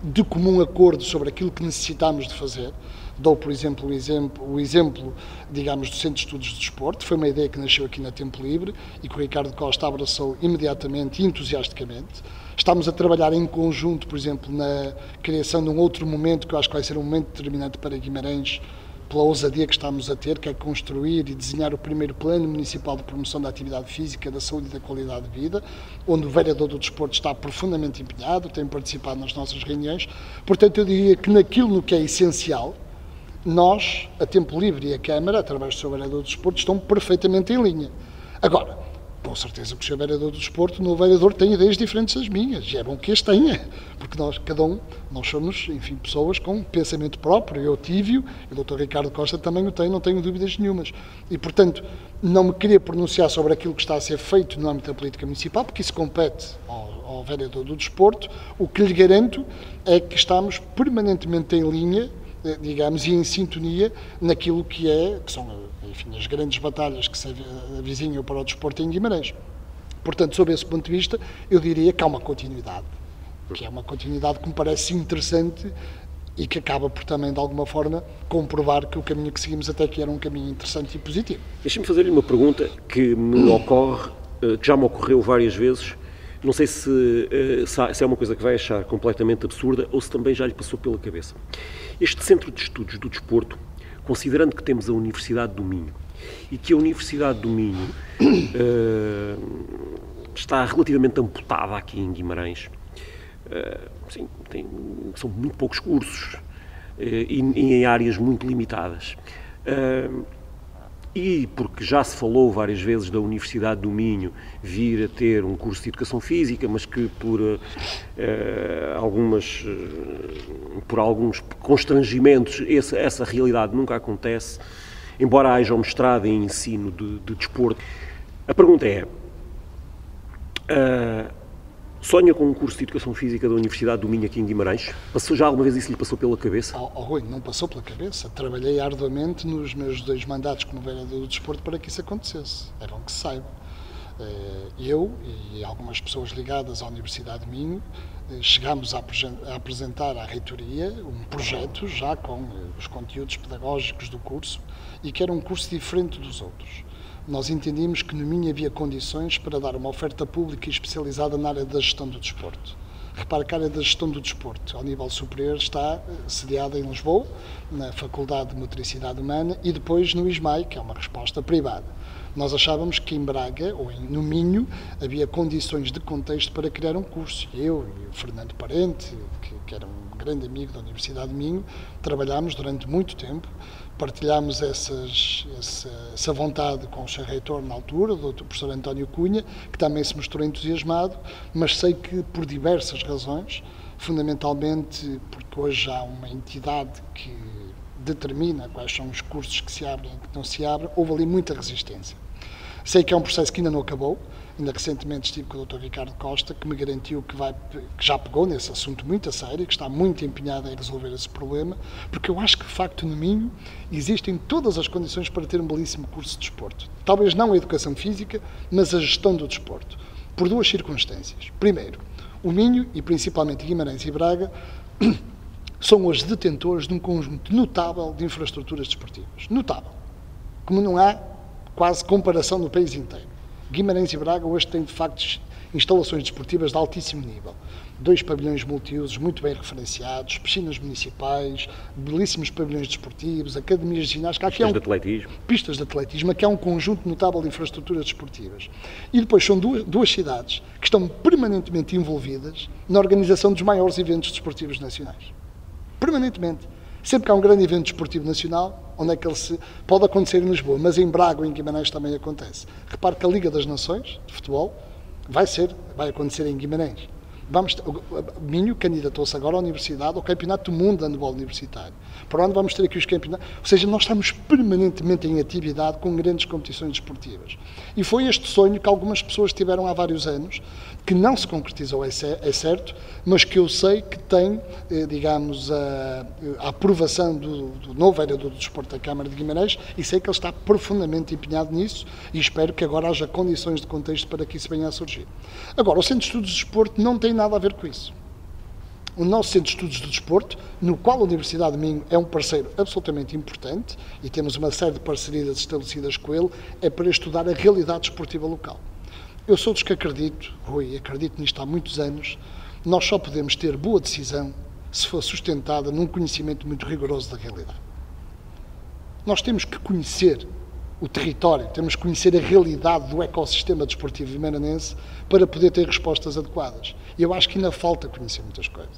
de comum acordo sobre aquilo que necessitamos de fazer. Dou, por exemplo, o exemplo, digamos, do Centro de Estudos de Desporto. Foi uma ideia que nasceu aqui na Tempo Livre e que o Ricardo Costa abraçou imediatamente e entusiasticamente. Estamos a trabalhar em conjunto, por exemplo, na criação de um outro momento, que eu acho que vai ser um momento determinante para Guimarães, pela ousadia que estamos a ter, que é construir e desenhar o primeiro plano municipal de promoção da atividade física, da saúde e da qualidade de vida, onde o vereador do desporto está profundamente empenhado, tem participado nas nossas reuniões. Portanto, eu diria que naquilo no que é essencial, nós, a Tempo Livre e a Câmara, através do seu vereador do desporto, estão perfeitamente em linha. Agora, com certeza que o seu vereador do desporto, o meu vereador, tem ideias diferentes das minhas, e é bom que as tenha, porque nós somos, enfim, pessoas com pensamento próprio. Eu tive-o, e o Dr. Ricardo Costa também o tem, não tenho dúvidas nenhumas. E, portanto, não me queria pronunciar sobre aquilo que está a ser feito no âmbito da política municipal, porque isso compete ao vereador do desporto. O que lhe garanto é que estamos permanentemente em linha, digamos, e em sintonia naquilo que são, enfim, as grandes batalhas que se avizinham para o desporto em Guimarães. Portanto, sob esse ponto de vista, eu diria que há uma continuidade, que é uma continuidade que me parece interessante e que acaba por também, de alguma forma, comprovar que o caminho que seguimos até aqui era um caminho interessante e positivo. Deixa-me fazer-lhe uma pergunta que me ocorre, que já me ocorreu várias vezes. Não sei se é uma coisa que vai achar completamente absurda ou se também já lhe passou pela cabeça. Este Centro de Estudos do Desporto, considerando que temos a Universidade do Minho e que a Universidade do Minho está relativamente amputada aqui em Guimarães, sim, são muito poucos cursos e em áreas muito limitadas. E porque já se falou várias vezes da Universidade do Minho vir a ter um curso de Educação Física, mas que por alguns constrangimentos essa realidade nunca acontece, embora haja um mestrado em ensino de desporto. A pergunta é, sonha com um curso de Educação Física da Universidade do Minho aqui em Guimarães? Já alguma vez isso lhe passou pela cabeça? Rui, não passou pela cabeça. Trabalhei arduamente nos meus 2 mandatos como vereador do desporto para que isso acontecesse. É bom que se saiba. Eu e algumas pessoas ligadas à Universidade do Minho chegámos a apresentar à reitoria um projeto já com os conteúdos pedagógicos do curso e que era um curso diferente dos outros. Nós entendíamos que no Minho havia condições para dar uma oferta pública e especializada na área da gestão do desporto. Repara que a área da gestão do desporto, ao nível superior, está sediada em Lisboa, na Faculdade de Motricidade Humana, e depois no ISMAI, que é uma resposta privada. Nós achávamos que em Braga, ou no Minho, havia condições de contexto para criar um curso. Eu e o Fernando Parente, que era um grande amigo da Universidade do Minho, trabalhámos durante muito tempo Partilhámos essa vontade com o Sr. Reitor na altura, o Dr. Professor António Cunha, que também se mostrou entusiasmado, mas sei que por diversas razões, fundamentalmente porque hoje há uma entidade que determina quais são os cursos que se abrem e que não se abrem, houve ali muita resistência. Sei que é um processo que ainda não acabou. Ainda recentemente estive com o Dr. Ricardo Costa, que me garantiu que já pegou nesse assunto muito a sério, que está muito empenhado em resolver esse problema, porque eu acho que, de facto, no Minho existem todas as condições para ter um belíssimo curso de desporto. Talvez não a educação física, mas a gestão do desporto. Por duas circunstâncias. Primeiro, o Minho, e principalmente Guimarães e Braga, são hoje detentores de um conjunto notável de infraestruturas desportivas. Notável. Como não há quase comparação no país inteiro. Guimarães e Braga hoje têm, de facto, instalações desportivas de altíssimo nível. 2 pavilhões multiusos muito bem referenciados, piscinas municipais, belíssimos pavilhões desportivos, academias de ginástica. Pistas de atletismo. Pistas de atletismo. Aqui há um conjunto notável de infraestruturas desportivas. E depois são duas cidades que estão permanentemente envolvidas na organização dos maiores eventos desportivos nacionais. Permanentemente. Sempre que há um grande evento desportivo nacional, onde é que ele pode acontecer em Lisboa, mas em Braga ou em Guimarães também acontece. Repare que a Liga das Nações, de futebol, vai acontecer em Guimarães. O Minho candidatou-se agora à Universidade, ao Campeonato do Mundo de Handebol Universitário. Para onde vamos ter aqui os campeonatos? Ou seja, nós estamos permanentemente em atividade com grandes competições desportivas. E foi este sonho que algumas pessoas tiveram há vários anos, que não se concretizou, é certo, mas que eu sei que tem, digamos, a aprovação do novo vereador do Desporto da Câmara de Guimarães, e sei que ele está profundamente empenhado nisso e espero que agora haja condições de contexto para que isso venha a surgir. Agora, o Centro de Estudos de Desporto não tem nada a ver com isso. O nosso Centro de Estudos do Desporto, no qual a Universidade de Minho é um parceiro absolutamente importante, e temos uma série de parcerias estabelecidas com ele, é para estudar a realidade desportiva local. Eu sou dos que acredito, Rui, acredito nisto há muitos anos, nós só podemos ter boa decisão se for sustentada num conhecimento muito rigoroso da realidade. Nós temos que conhecer o território, temos que conhecer a realidade do ecossistema desportivo vimaranense para poder ter respostas adequadas. E eu acho que ainda falta conhecer muitas coisas.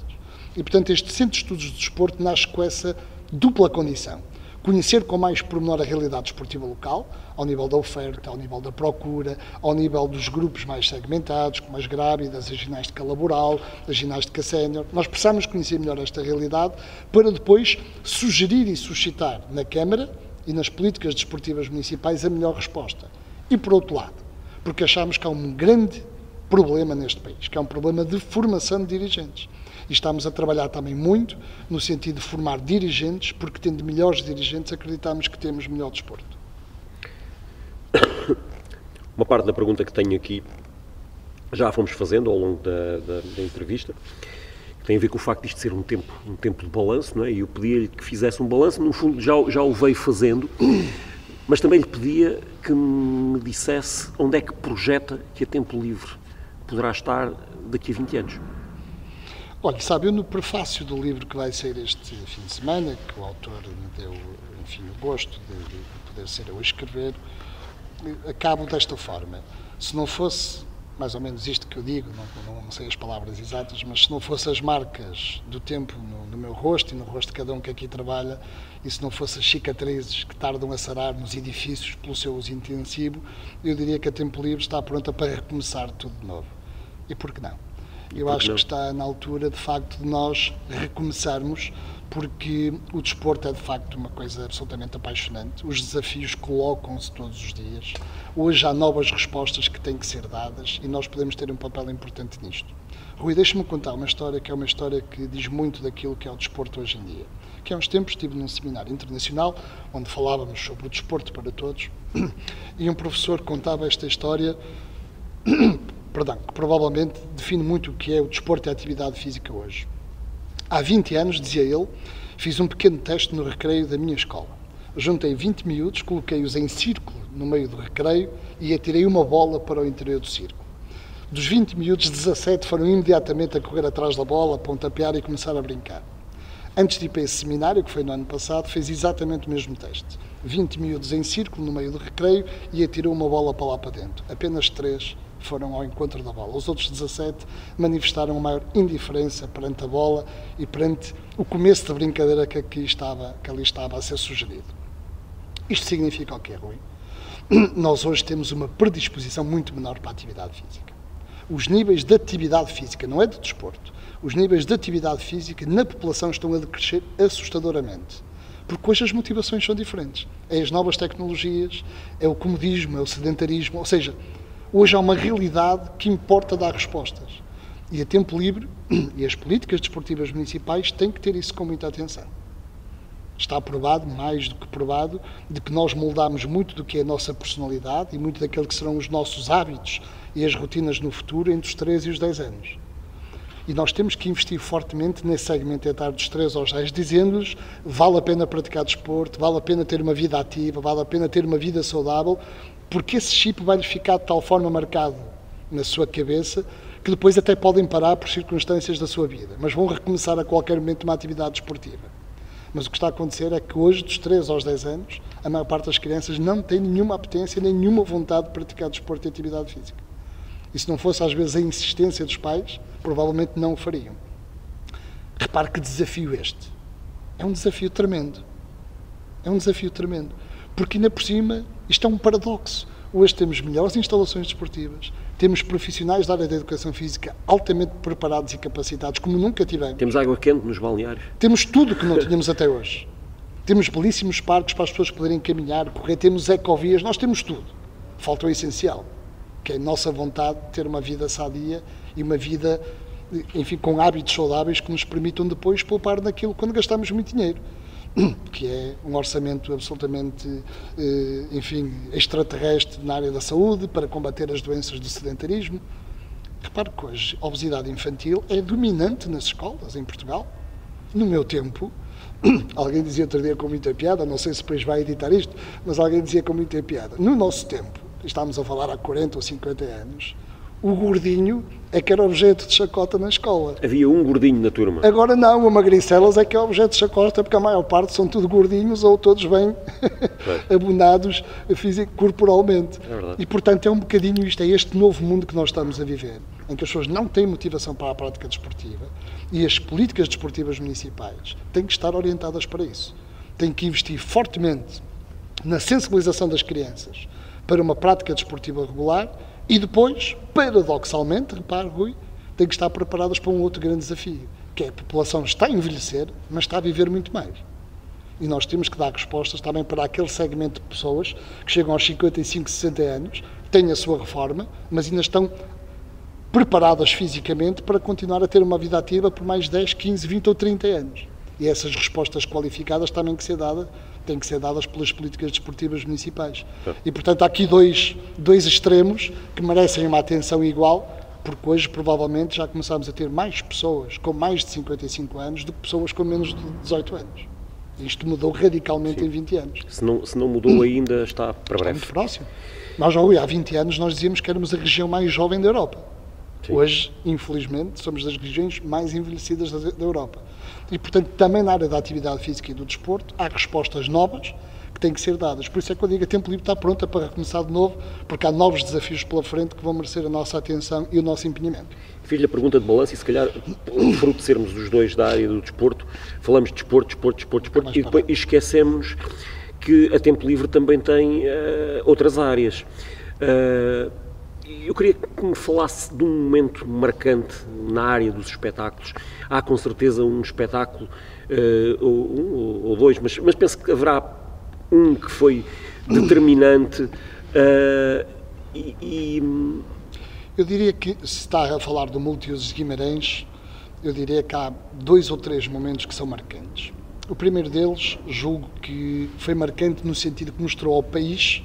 E, portanto, este Centro de Estudos do Desporto nasce com essa dupla condição. Conhecer com mais pormenor a realidade desportiva local, ao nível da oferta, ao nível da procura, ao nível dos grupos mais segmentados, como as grávidas, a ginástica laboral, a ginástica sénior. Nós precisamos conhecer melhor esta realidade para depois sugerir e suscitar na Câmara e nas políticas desportivas municipais a melhor resposta. E por outro lado, porque achamos que há um grande problema neste país, que é um problema de formação de dirigentes. E estamos a trabalhar também muito no sentido de formar dirigentes, porque tendo melhores dirigentes acreditamos que temos melhor desporto. Uma parte da pergunta que tenho aqui já a fomos fazendo ao longo da entrevista, que tem a ver com o facto de isto ser um tempo de balanço, não é? E eu pedia-lhe que fizesse um balanço, no fundo já o veio fazendo, mas também lhe pedia que me dissesse onde é que projeta que a Tempo Livre poderá estar daqui a 20 anos. Olha, sabe, eu no prefácio do livro que vai sair este fim de semana, que o autor me deu, enfim, o gosto de poder ser eu a escrever, acabo desta forma. Se não fosse, mais ou menos isto que eu digo, não sei as palavras exatas, mas se não fosse as marcas do tempo no meu rosto e no rosto de cada um que aqui trabalha, e se não fosse as cicatrizes que tardam a sarar nos edifícios pelo seu uso intensivo, eu diria que a Tempo Livre está pronta para recomeçar tudo de novo. E por que não? Eu acho que está na altura, de facto, de nós recomeçarmos, porque o desporto é, de facto, uma coisa absolutamente apaixonante. Os desafios colocam-se todos os dias. Hoje há novas respostas que têm que ser dadas e nós podemos ter um papel importante nisto. Rui, deixa-me contar uma história que é uma história que diz muito daquilo que é o desporto hoje em dia. Que há uns tempos estive num seminário internacional onde falávamos sobre o desporto para todos e um professor contava esta história que provavelmente define muito o que é o desporto e a atividade física hoje. Há 20 anos, dizia ele, fiz um pequeno teste no recreio da minha escola. Juntei 20 miúdos, coloquei-os em círculo no meio do recreio e atirei uma bola para o interior do círculo. Dos 20 miúdos, 17 foram imediatamente a correr atrás da bola, a pontapear e começar a brincar. Antes de ir para esse seminário, que foi no ano passado, fez exatamente o mesmo teste. 20 miúdos em círculo no meio do recreio e atirou uma bola para lá para dentro. Apenas 3 foram ao encontro da bola. Os outros 17 manifestaram a maior indiferença perante a bola e perante o começo da brincadeira que ali estava a ser sugerido. Isto significa o quê, Rui? Nós hoje temos uma predisposição muito menor para a atividade física. Os níveis de atividade física, não é de desporto, os níveis de atividade física na população estão a decrescer assustadoramente. Porque hoje as motivações são diferentes. É as novas tecnologias, é o comodismo, é o sedentarismo, ou seja, hoje há uma realidade que importa dar respostas. E a tempo livre, e as políticas desportivas municipais têm que ter isso com muita atenção. Está provado, mais do que provado, de que nós moldamos muito do que é a nossa personalidade e muito daquilo que serão os nossos hábitos e as rotinas no futuro entre os 3 e os 10 anos. E nós temos que investir fortemente nesse segmento etário dos 3 aos 10, dizendo-lhes vale a pena praticar desporto, vale a pena ter uma vida ativa, vale a pena ter uma vida saudável, porque esse chip vai-lhes ficar de tal forma marcado na sua cabeça que depois até podem parar por circunstâncias da sua vida, mas vão recomeçar a qualquer momento uma atividade desportiva. Mas o que está a acontecer é que hoje, dos 3 aos 10 anos, a maior parte das crianças não tem nenhuma apetência, nem nenhuma vontade de praticar desporto e atividade física. E se não fosse, às vezes, a insistência dos pais, provavelmente não o fariam. Repare que desafio este. É um desafio tremendo. É um desafio tremendo. Porque, ainda por cima, isto é um paradoxo. Hoje temos melhores instalações desportivas, temos profissionais da área da educação física altamente preparados e capacitados, como nunca tivemos. Temos água quente nos balneários. Temos tudo que não tínhamos até hoje. Temos belíssimos parques para as pessoas poderem caminhar, correr, temos ecovias, nós temos tudo. Falta o essencial, que é a nossa vontade de ter uma vida sadia e uma vida, enfim, com hábitos saudáveis que nos permitam depois poupar naquilo quando gastamos muito dinheiro, que é um orçamento absolutamente, enfim, extraterrestre na área da saúde para combater as doenças do sedentarismo. Repare que hoje a obesidade infantil é dominante nas escolas em Portugal. No meu tempo, alguém dizia outro dia com muita piada, não sei se depois vai editar isto, mas alguém dizia com muita piada, no nosso tempo, estamos a falar há 40 ou 50 anos, o gordinho é que era objeto de chacota na escola. Havia um gordinho na turma. Agora não, o magricelas é que é objeto de chacota, porque a maior parte são tudo gordinhos ou todos bem abonados corporalmente. É verdade. E, portanto, é um bocadinho isto, é este novo mundo que nós estamos a viver, em que as pessoas não têm motivação para a prática desportiva e as políticas desportivas municipais têm que estar orientadas para isso. Têm que investir fortemente na sensibilização das crianças para uma prática desportiva regular. E depois, paradoxalmente, repare, Rui, têm que estar preparadas para um outro grande desafio, que é a população está a envelhecer, mas está a viver muito mais. E nós temos que dar respostas também para aquele segmento de pessoas que chegam aos 55, 60 anos, têm a sua reforma, mas ainda estão preparadas fisicamente para continuar a ter uma vida ativa por mais 10, 15, 20 ou 30 anos. E essas respostas qualificadas têm que ser dadas pelas políticas desportivas municipais. E, portanto, há aqui dois extremos que merecem uma atenção igual, porque hoje, provavelmente, já começamos a ter mais pessoas com mais de 55 anos do que pessoas com menos de 18 anos. Isto mudou radicalmente. Sim. Em 20 anos. Se não mudou ainda, está para breve. Está muito próximo. Nós, há 20 anos, nós dizíamos que éramos a região mais jovem da Europa. Sim. Hoje, infelizmente, somos das regiões mais envelhecidas da Europa. E, portanto, também na área da atividade física e do desporto, há respostas novas que têm que ser dadas. Por isso é que eu digo, a Tempo Livre está pronta para recomeçar de novo, porque há novos desafios pela frente que vão merecer a nossa atenção e o nosso empenhamento. Fiz-lhe a pergunta de balanço e, se calhar, fruto de sermos os dois da área do desporto, falamos de desporto, e depois esquecemos que a Tempo Livre também tem outras áreas. Eu queria que me falasse de um momento marcante na área dos espetáculos. Há com certeza um espetáculo, ou dois, mas penso que haverá um que foi determinante. Eu diria que, se está a falar do Multiusos de Guimarães, eu diria que há 2 ou 3 momentos que são marcantes. O primeiro deles, julgo que foi marcante no sentido que mostrou ao país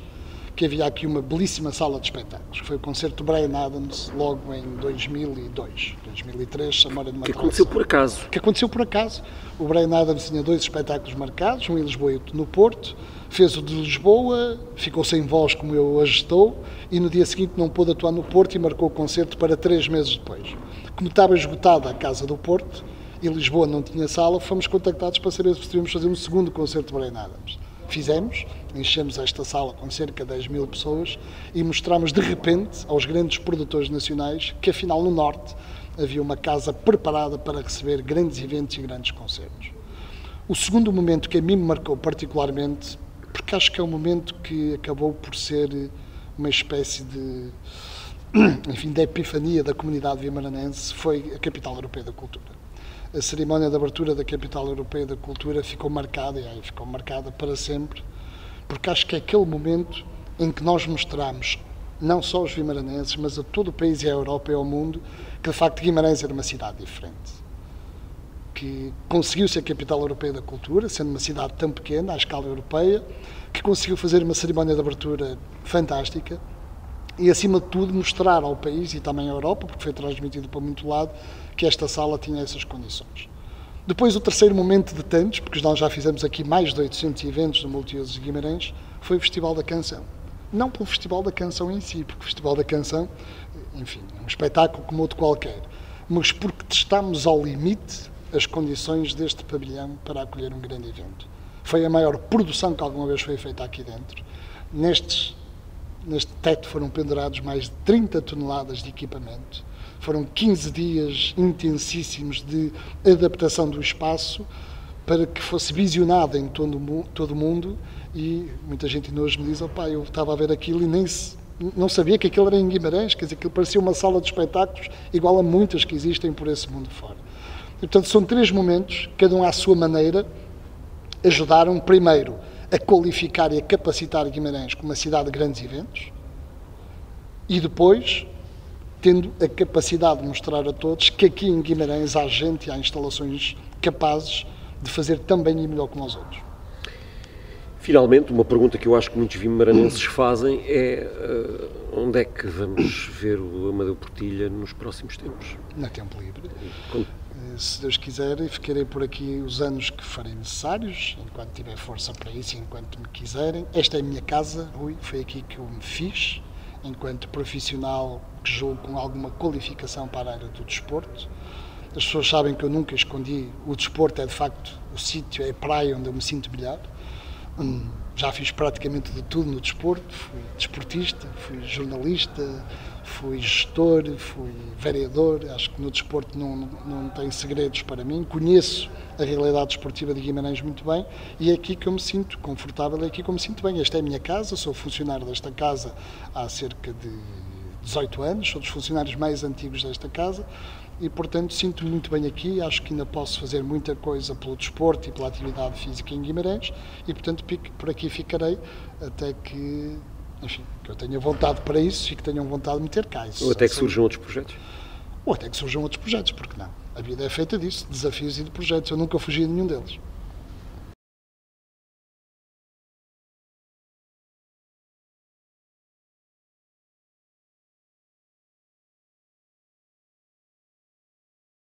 que havia aqui uma belíssima sala de espetáculos, que foi o concerto de Bryan Adams, logo em 2002, 2003, se a memória de uma Que aconteceu por acaso. Que aconteceu por acaso. O Bryan Adams tinha 2 espetáculos marcados, um em Lisboa e outro no Porto, fez o de Lisboa, ficou sem voz como eu hoje estou, e no dia seguinte não pôde atuar no Porto e marcou o concerto para 3 meses depois. Como estava esgotada a Casa do Porto, e Lisboa não tinha sala, fomos contactados para saber se poderíamos fazer um segundo concerto de Bryan Adams. Fizemos, enchemos esta sala com cerca de 10 mil pessoas e mostramos de repente aos grandes produtores nacionais que afinal no Norte havia uma casa preparada para receber grandes eventos e grandes concertos. O segundo momento que a mim me marcou particularmente porque acho que é um momento que acabou por ser uma espécie de, enfim, de epifania da comunidade vimaranense, foi a Capital Europeia da Cultura. A cerimónia de abertura da Capital Europeia da Cultura ficou marcada, e aí ficou marcada para sempre, porque acho que é aquele momento em que nós mostramos, não só aos vimaranenses, mas a todo o país e à Europa e ao mundo, que de facto Guimarães era uma cidade diferente. Que conseguiu ser a Capital Europeia da Cultura, sendo uma cidade tão pequena, à escala europeia, que conseguiu fazer uma cerimónia de abertura fantástica e, acima de tudo, mostrar ao país e também à Europa, porque foi transmitido para muito lado, que esta sala tinha essas condições. Depois, o terceiro momento de tantos, porque nós já fizemos aqui mais de 800 eventos no Multiusos de Guimarães, foi o Festival da Canção. Não pelo Festival da Canção em si, porque o Festival da Canção, enfim, é um espetáculo como outro qualquer, mas porque testámos ao limite as condições deste pavilhão para acolher um grande evento. Foi a maior produção que alguma vez foi feita aqui dentro. Neste teto foram pendurados mais de 30 toneladas de equipamento. Foram 15 dias intensíssimos de adaptação do espaço para que fosse visionado em todo o mundo, e muita gente hoje me diz, eu estava a ver aquilo e não sabia que aquilo era em Guimarães, quer dizer, aquilo parecia uma sala de espetáculos igual a muitas que existem por esse mundo fora. E, portanto, são 3 momentos, cada um à sua maneira, ajudaram, primeiro, a qualificar e a capacitar Guimarães como uma cidade de grandes eventos, e depois, tendo a capacidade de mostrar a todos que aqui em Guimarães há gente e há instalações capazes de fazer tão bem e melhor como os outros. Finalmente, uma pergunta que eu acho que muitos vimaranenses fazem é onde é que vamos ver o Amadeu Portilha nos próximos tempos? Na Tempo Livre. Se Deus quiser, ficarei por aqui os anos que farei necessários, enquanto tiver força para isso, enquanto me quiserem. Esta é a minha casa, Rui, foi aqui que eu me fiz, enquanto profissional que julgo com alguma qualificação para a área do desporto. As pessoas sabem que eu nunca escondi, o desporto é de facto o sítio, é a praia onde eu me sinto melhor. Já fiz praticamente de tudo no desporto, fui desportista, fui jornalista, fui gestor, fui vereador, acho que no desporto não tem segredos para mim, conheço a realidade desportiva de Guimarães muito bem e é aqui que eu me sinto confortável, é aqui que eu me sinto bem. Esta é a minha casa, sou funcionário desta casa há cerca de 18 anos, sou dos funcionários mais antigos desta casa e, portanto, sinto-me muito bem aqui, acho que ainda posso fazer muita coisa pelo desporto e pela atividade física em Guimarães e, portanto, por aqui ficarei até que, enfim, que eu tenha vontade para isso e que tenham vontade de me ter cá. Ou até que surjam outros projetos? Ou até que surjam outros projetos, porque não? A vida é feita disso, de desafios e de projetos, eu nunca fugi de nenhum deles.